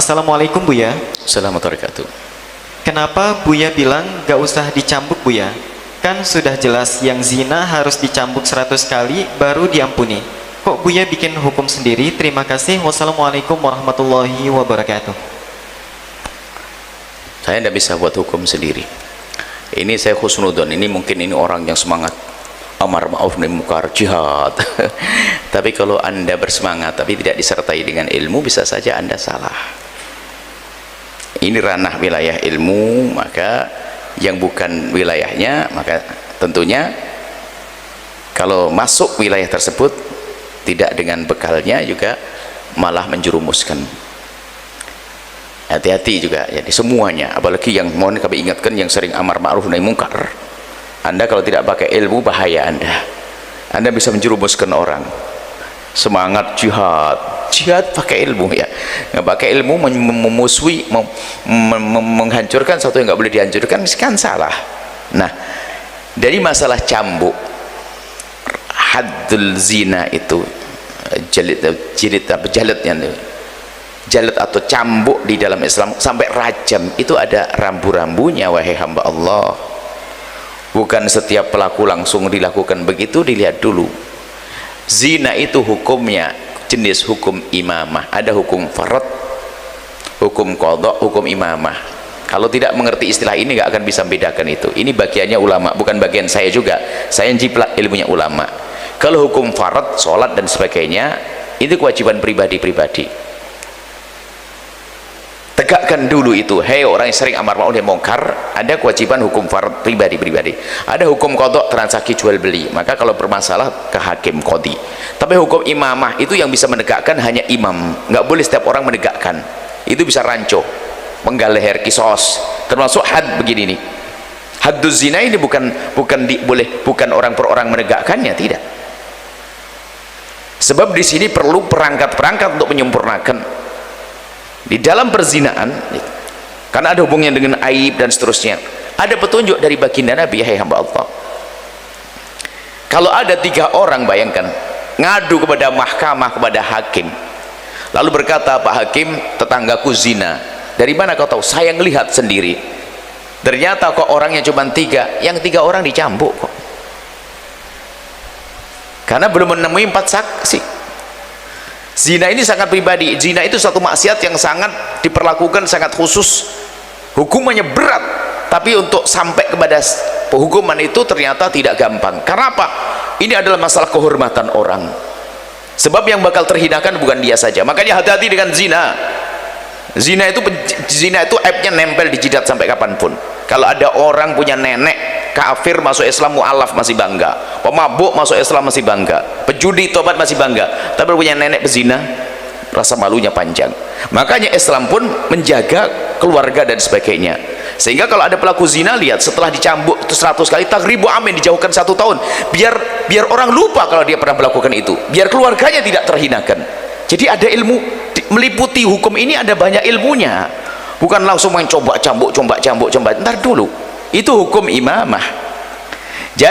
Assalamualaikum Buya. Assalamualaikum warahmatullahi wabarakatuh. Kenapa Buya bilang gak usah dicambuk Buya? Kan sudah jelas yang zina harus dicambuk 100 kali baru diampuni. Kok Buya bikin hukum sendiri? Terima kasih. Wassalamualaikum warahmatullahi wabarakatuh. Saya tidak bisa buat hukum sendiri. Ini saya khusnudon. Ini mungkin ini orang yang semangat amar ma'ruf nahi munkar, jihad. Tapi kalau Anda bersemangat tapi tidak disertai dengan ilmu, bisa saja Anda salah. Ini ranah wilayah ilmu, maka yang bukan wilayahnya, maka tentunya kalau masuk wilayah tersebut tidak dengan bekalnya juga malah menjerumuskan. Hati-hati juga, jadi semuanya, apalagi yang mohon kami ingatkan yang sering amar ma'ruf nahi munkar. Anda kalau tidak pakai ilmu, bahaya Anda bisa menjerumuskan orang. Semangat jihad pakai ilmu, ya nggak pakai ilmu, memusuhi, menghancurkan sesuatu yang nggak boleh dihancurkan, kan salah. Nah, dari masalah cambuk, haddul zina itu jalid atau cambuk di dalam Islam sampai rajam itu ada rambu-rambunya, wahai hamba Allah. Bukan setiap pelaku langsung dilakukan begitu, dilihat dulu. Zina itu hukumnya jenis hukum imamah, ada hukum farad, hukum qadha, hukum imamah. Kalau tidak mengerti istilah ini nggak akan bisa membedakan itu. Ini bagiannya ulama, bukan bagian saya juga. Saya jiplak ilmunya ulama. Kalau hukum farad, sholat dan sebagainya, itu kewajiban pribadi-pribadi. Tegakkan dulu itu. Hei orang yang sering amar ma'ruf nahi munkar, ada kewajiban hukum farad pribadi-pribadi. Ada hukum qadha, transaksi jual beli. Maka kalau bermasalah ke hakim qadhi. Tapi hukum imamah itu yang bisa menegakkan hanya imam. Nggak boleh setiap orang menegakkan. Itu bisa rancu, penggal leher, kisos. Termasuk had begini nih. Hadduz zina ini bukan orang per orang menegakkannya, tidak. Sebab di sini perlu perangkat-perangkat untuk menyempurnakan di dalam perzinaan, karena ada hubungannya dengan aib dan seterusnya. Ada petunjuk dari baginda Nabi, hai hamba Allah. Kalau ada 3 orang, bayangkan, ngadu kepada mahkamah, kepada hakim, lalu berkata, Pak Hakim, tetanggaku zina. Dari mana kau tahu? Saya ngelihat sendiri. Ternyata kok orangnya cuma 3, yang 3 orang dicambuk kok, karena belum menemui 4 saksi. Zina ini sangat pribadi. Zina itu satu maksiat yang sangat diperlakukan sangat khusus, hukumannya berat. Tapi untuk sampai kepada hukuman itu ternyata tidak gampang. Karena apa? Ini adalah masalah kehormatan orang. Sebab yang bakal terhinakan bukan dia saja. Makanya hati-hati dengan zina. Zina itu aibnya nempel di jidat sampai kapanpun. Kalau ada orang punya nenek kafir masuk Islam, mu'alaf masih bangga, pemabuk masuk Islam masih bangga, pejudi tobat masih bangga. Tapi punya nenek pezina, rasa malunya panjang. Makanya Islam pun menjaga keluarga dan sebagainya. Sehingga kalau ada pelaku zina, lihat setelah dicambuk 100 kali, taghribu amin, dijauhkan 1 tahun, biar orang lupa kalau dia pernah melakukan itu, biar keluarganya tidak terhinakan. Jadi ada ilmu meliputi hukum ini, ada banyak ilmunya. Bukan langsung main coba cambuk. Ntar dulu, itu hukum imamah.